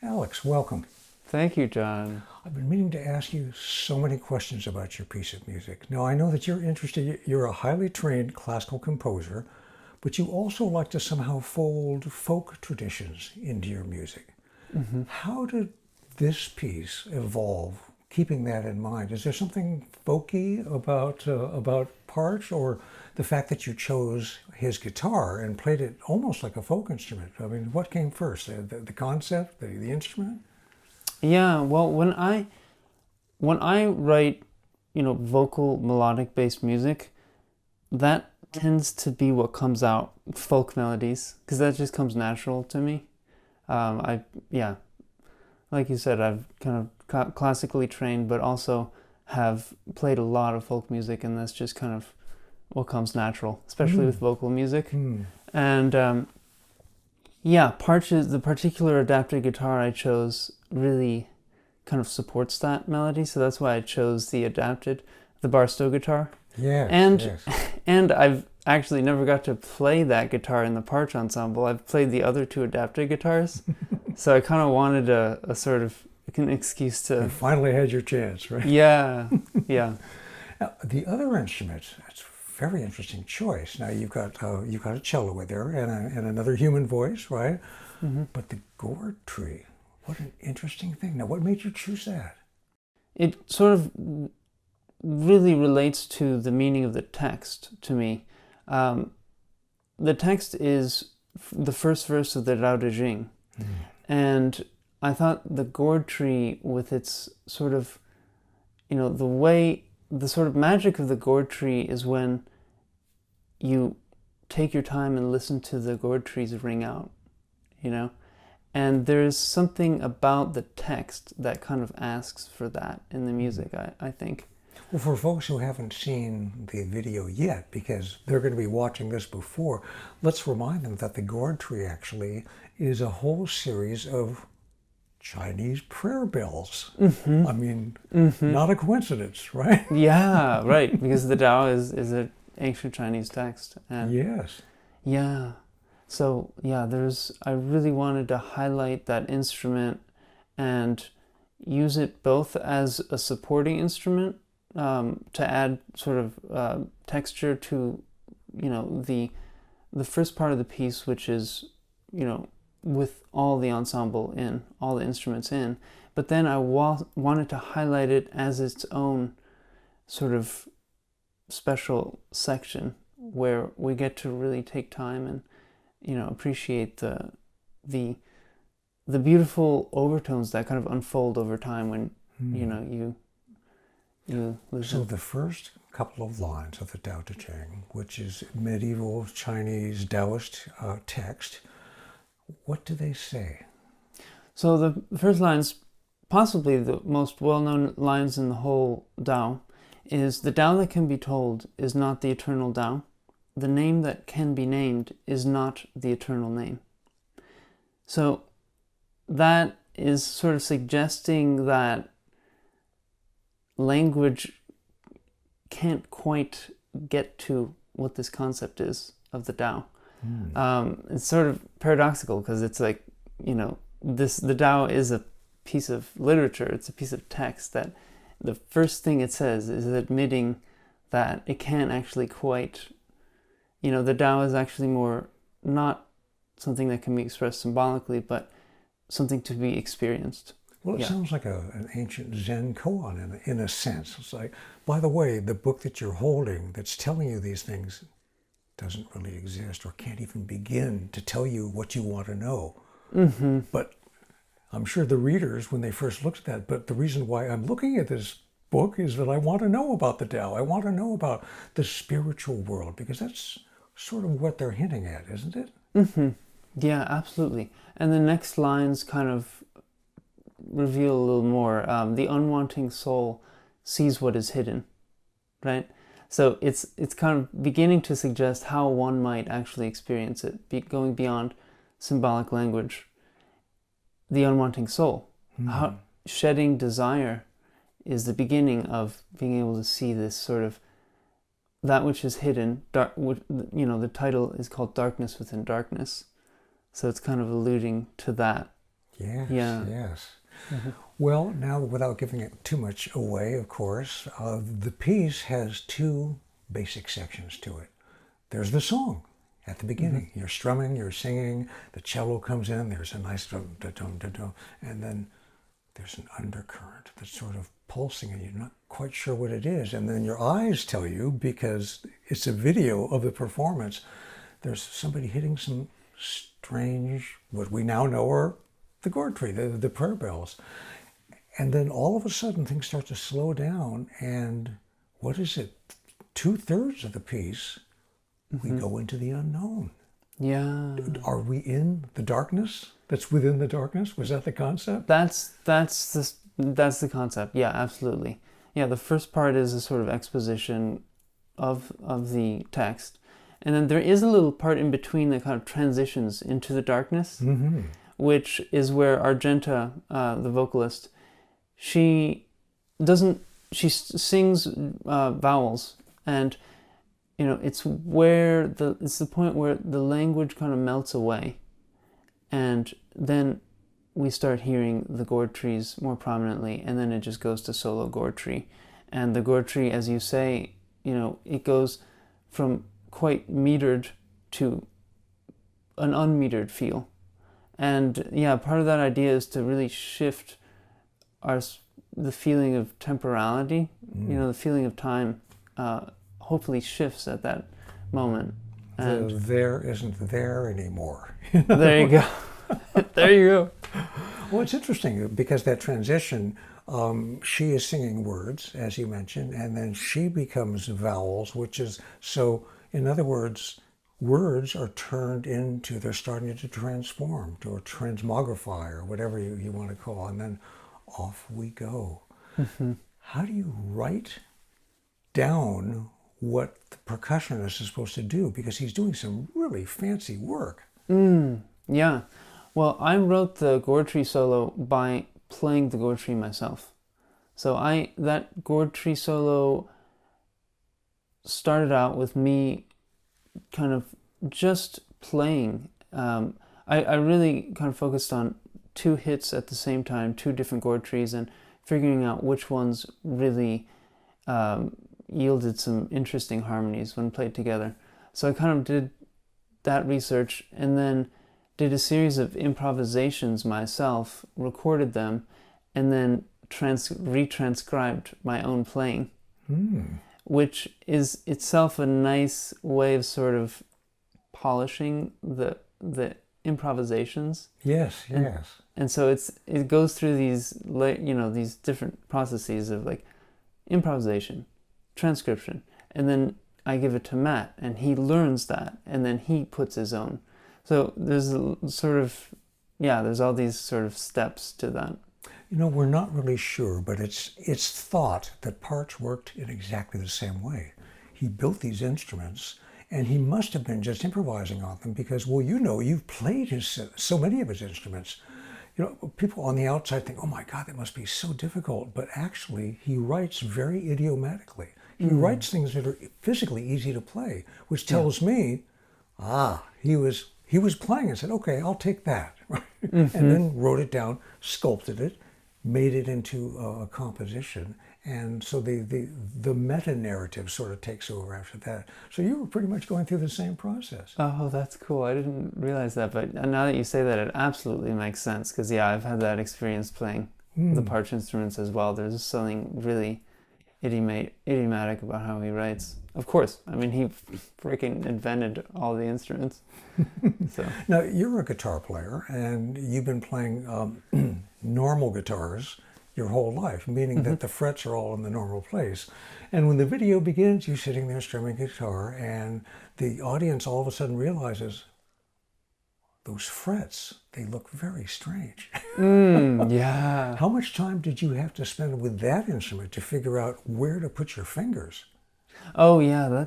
Alex, welcome. Thank you, John. I've been meaning to ask you so many questions about your piece of music. Now, I know that you're a highly trained classical composer, but you also like to somehow fold folk traditions into your music. How did this piece evolve, keeping that in mind? Is there something folky about Partch, or the fact that you chose his guitar and played it almost like a folk instrument? I mean, what came first, the concept, the instrument? Yeah, well, when I write, vocal melodic based music, that tends to be what comes out, folk melodies, because that just comes natural to me. Like you said, I've kind of classically trained, but also have played a lot of folk music, and that's just kind of what comes natural, especially with vocal music. And the particular adapted guitar I chose really kind of supports that melody, so that's why I chose the Barstow guitar. Yes. And I've actually never got to play that guitar in the Partch Ensemble. I've played the other two adapted guitars, so I kind of wanted a sort of an excuse to... You finally had your chance, right? Yeah. Now, the other instrument, that's a very interesting choice. Now, you've got a cello with there and another human voice, right? But the Gourd Tree, what an interesting thing. Now, what made you choose that? It sort of really relates to the meaning of the text to me. The text is the first verse of the Tao Te Ching. And I thought the Gourd Tree, with its sort of, the sort of magic of the Gourd Tree is when you take your time and listen to the Gourd Trees ring out, And there's something about the text that kind of asks for that in the music, I think. Well, for folks who haven't seen the video yet, because they're going to be watching this before, let's remind them that the Gourd Tree actually is a whole series of Chinese prayer bells. I mean, not a coincidence, right? Yeah, right, because the Tao is an ancient Chinese text. And yes. Yeah. So, I really wanted to highlight that instrument and use it both as a supporting instrument, to add sort of texture to, the first part of the piece, which is, with all the ensemble in, all the instruments in. But then I wanted to highlight it as its own sort of special section where we get to really take time and, appreciate the beautiful overtones that kind of unfold over time when, you listen. So the first couple of lines of the Tao Te Ching, which is medieval Chinese Taoist text, what do they say? So the first lines, possibly the most well-known lines in the whole Tao, is the Tao that can be told is not the eternal Tao. The name that can be named is not the eternal name. So that is sort of suggesting that language can't quite get to what this concept is of the Tao. It's sort of paradoxical because it's like, the Tao is a piece of literature, it's a piece of text that the first thing it says is admitting that it can't actually quite, the Tao is actually more not something that can be expressed symbolically, but something to be experienced. Well, it sounds like an ancient Zen koan in a sense. It's like, by the way, the book that you're holding that's telling you these things doesn't really exist or can't even begin to tell you what you want to know. But I'm sure the readers, when they first looked at that, but the reason why I'm looking at this book is that I want to know about the Tao. I want to know about the spiritual world, because that's sort of what they're hinting at, isn't it? Yeah, absolutely. And the next lines kind of reveal a little more. The unwanting soul sees what is hidden, right? So it's kind of beginning to suggest how one might actually experience it, going beyond symbolic language. The unwanting soul, how shedding desire is the beginning of being able to see this sort of that which is hidden. The title is called Darkness Within Darkness, so it's kind of alluding to that. Yes, Yeah. yes. Well, now, without giving it too much away, of course, the piece has two basic sections to it. There's the song at the beginning. You're strumming, you're singing, the cello comes in, there's a nice dum, da, dum, da, dum, and then there's an undercurrent that's sort of pulsing and you're not quite sure what it is. And then your eyes tell you, because it's a video of the performance, there's somebody hitting some strange, what we now know are the Gourd Tree, the prayer bells. And then all of a sudden things start to slow down, and what is it? 2/3 of the piece, we go into the unknown. Yeah. Are we in the darkness that's within the darkness? Was that the concept? That's the concept. Yeah, absolutely. Yeah, the first part is a sort of exposition of the text, and then there is a little part in between that kind of transitions into the darkness, which is where Argenta, the vocalist, she sings vowels, and it's the point where the language kind of melts away, and then we start hearing the gourd trees more prominently, and then it just goes to solo Gourd Tree. And the Gourd Tree, as you say, it goes from quite metered to an unmetered feel. And yeah, part of that idea is to really shift the feeling of temporality, the feeling of time, hopefully shifts at that moment. And there isn't there anymore. there you go. There you go. Well, it's interesting because that transition, she is singing words, as you mentioned, and then she becomes vowels, which is, so in other words, words are turned into, they're starting to transform to a transmogrify or whatever you want to call it, and then off we go. How do you write down what the percussionist is supposed to do? Because he's doing some really fancy work. Yeah. Well, I wrote the Gourd Tree solo by playing the Gourd Tree myself. So that Gourd Tree solo started out with me kind of just playing. I really kind of focused on 2 hits at the same time, 2 different Gourd Trees, and figuring out which ones really yielded some interesting harmonies when played together. So I kind of did that research and then did a series of improvisations myself, recorded them, and then retranscribed my own playing, which is itself a nice way of sort of polishing the improvisations. Yes, yes. And so it goes through these these different processes of like improvisation, transcription, and then I give it to Matt, and he learns that, and then he puts his own. So there's there's all these sort of steps to that. We're not really sure, but it's thought that Partch worked in exactly the same way. He built these instruments, and he must have been just improvising on them because, well, you've played so many of his instruments. People on the outside think, oh my God, that must be so difficult. But actually, he writes very idiomatically. He writes things that are physically easy to play, which tells me, he was playing and said, okay, I'll take that. And then wrote it down, sculpted it, made it into a composition. And so the meta-narrative sort of takes over after that. So you were pretty much going through the same process. Oh, that's cool. I didn't realize that. But now that you say that, it absolutely makes sense. Because, yeah, I've had that experience playing the Partch instruments as well. There's something really idiomatic about how he writes. Of course, I mean, he freaking invented all the instruments. So now, you're a guitar player, and you've been playing normal guitars your whole life, meaning that the frets are all in the normal place. And when the video begins, you're sitting there strumming guitar, and the audience all of a sudden realizes those frets, they look very strange. Yeah. How much time did you have to spend with that instrument to figure out where to put your fingers? Oh, yeah.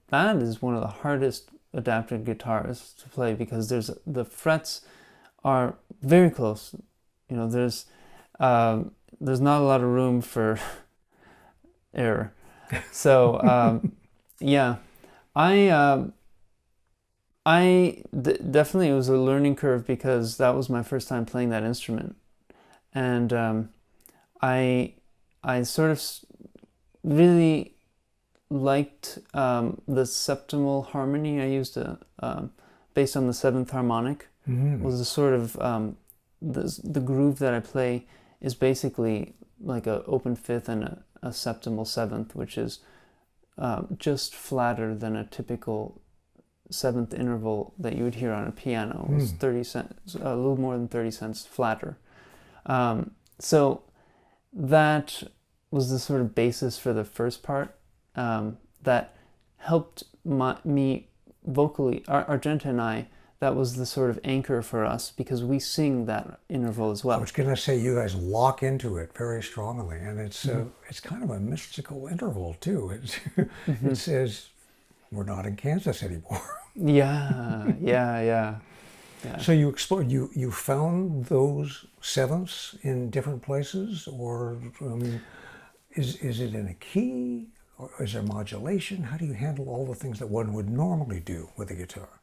That is one of the hardest adapted guitars to play because the frets are very close. There's not a lot of room for error. So, yeah, I Definitely it was a learning curve because that was my first time playing that instrument, and I sort of really liked the septimal harmony I used based on the seventh harmonic. Was a sort of the groove that I play is basically like a open fifth and a septimal seventh, which is just flatter than a typical seventh interval that you would hear on a piano. It was 30 cents, a little more than 30 cents flatter. So that was the sort of basis for the first part that helped me vocally. Argenta and I, that was the sort of anchor for us because we sing that interval as well. I was going to say you guys lock into it very strongly, and it's kind of a mystical interval too. It says we're not in Kansas anymore. Yeah. So you explored. You found those sevenths in different places, or I mean, is it in a key, or is there modulation? How do you handle all the things that one would normally do with a guitar?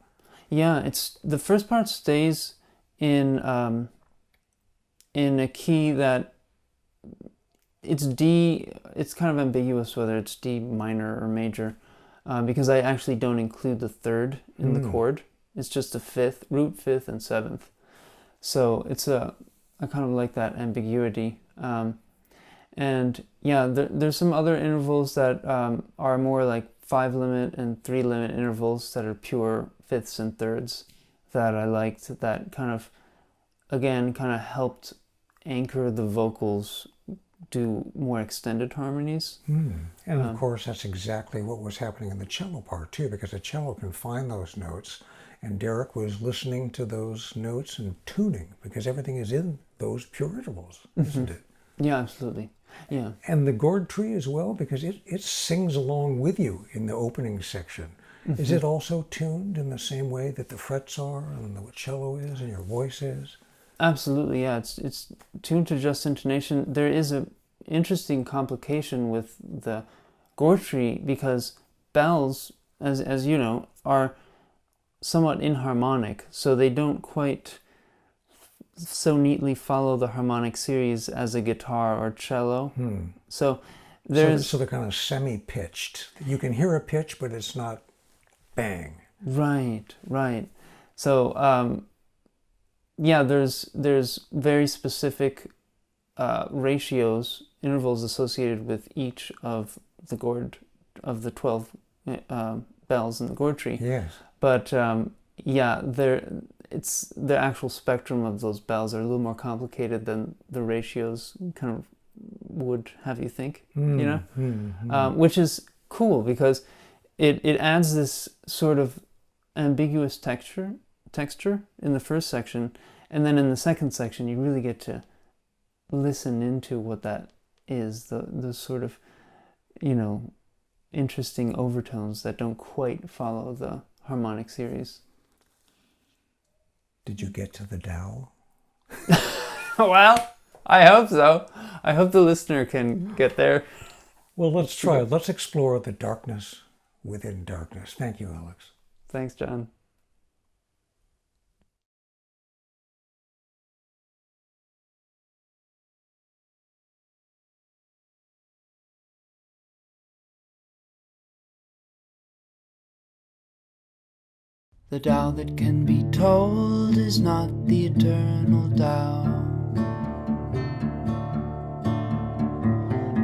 Yeah, it's the first part stays in a key that it's D. It's kind of ambiguous whether it's D minor or major, because I actually don't include the third in the chord. It's just a fifth, root fifth, and seventh. So I kind of like that ambiguity. And yeah, there's some other intervals that are more like 5-limit and 3-limit intervals that are pure fifths and thirds that I liked, that kind of helped anchor the vocals, do more extended harmonies. And of course, that's exactly what was happening in the cello part too, because the cello can find those notes, and Derek was listening to those notes and tuning, because everything is in those pure intervals, isn't it? Yeah, absolutely. Yeah. And the Gourd Tree as well, because it sings along with you in the opening section. Is it also tuned in the same way that the frets are and the cello is and your voice is? Absolutely, yeah. It's tuned to just intonation. There is a interesting complication with the Gourd Tree because bells, as you know, are somewhat inharmonic, so they don't quite so neatly follow the harmonic series as a guitar or cello. So they're kind of semi-pitched. You can hear a pitch, but it's not bang. Right. So yeah, there's very specific ratios, intervals associated with each of the 12 bells in the Gourd Tree. Yes. But yeah, the actual spectrum of those bells are a little more complicated than the ratios kind of would have you think, you know? Which is cool because it adds this sort of ambiguous texture in the first section, and then in the second section you really get to listen into what that is, the sort of, you know, interesting overtones that don't quite follow the harmonic series. Did you get to the Tao? Well, I hope so. I hope the listener can get there. Well, let's try it. Let's explore the darkness within darkness. Thank you, Alex. Thanks, John. The Tao that can be told is not the eternal Tao.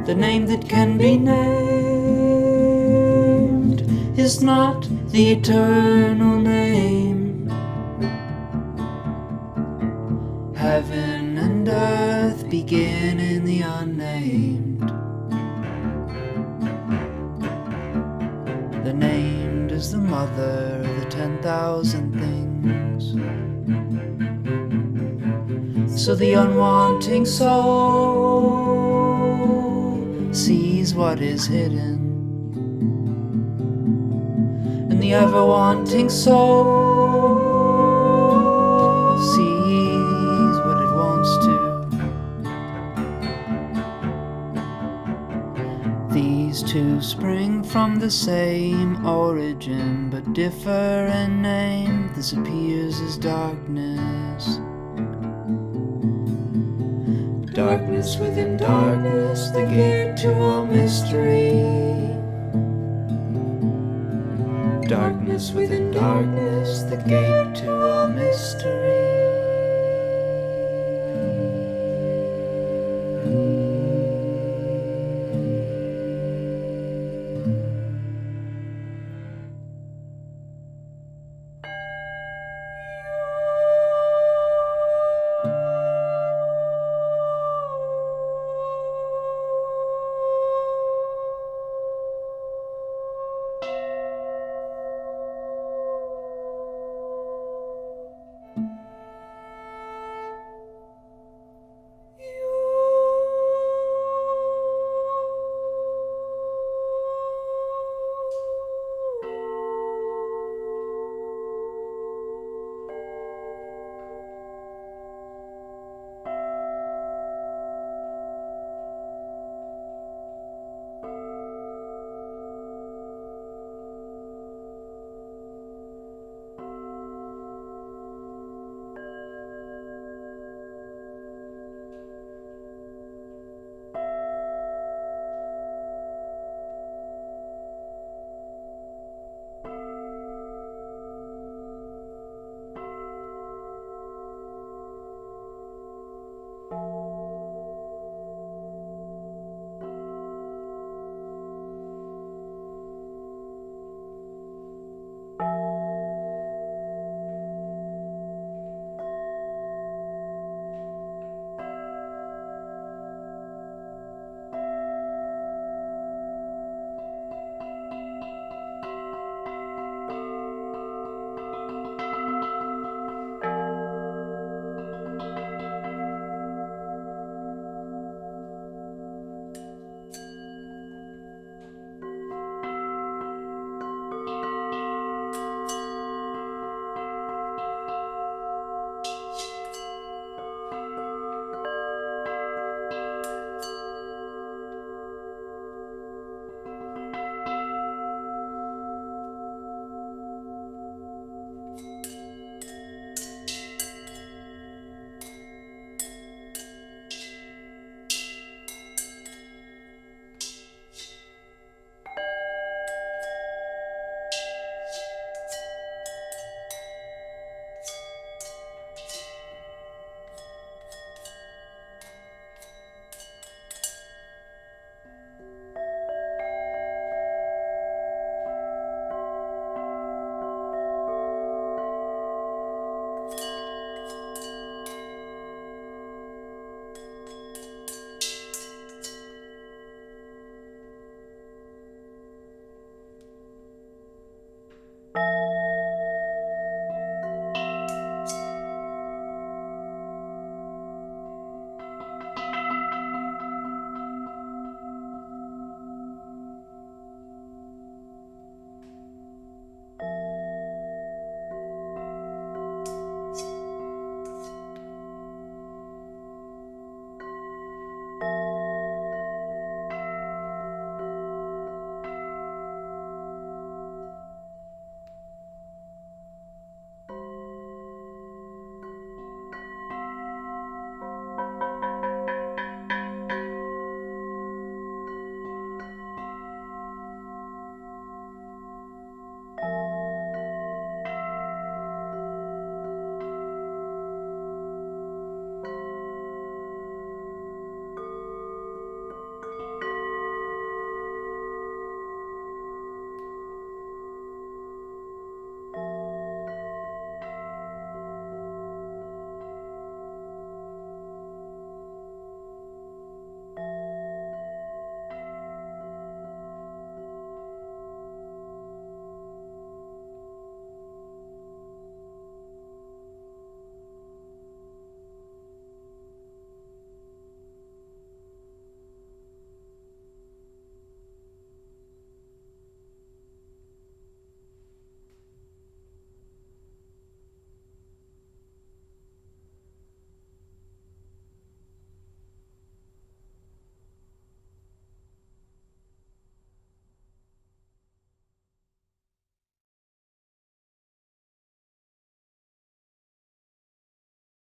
The name that can be named is not the eternal name. Heaven and earth begin in the unnamed. The named is the mother of the 10,000 things. So the unwanting soul sees what is hidden, and the ever-wanting soul sees what it wants to. These two two spring from the same origin but differ in name. This appears as darkness. Darkness within darkness, the gate to all mystery. Darkness within darkness, the gate to all mystery.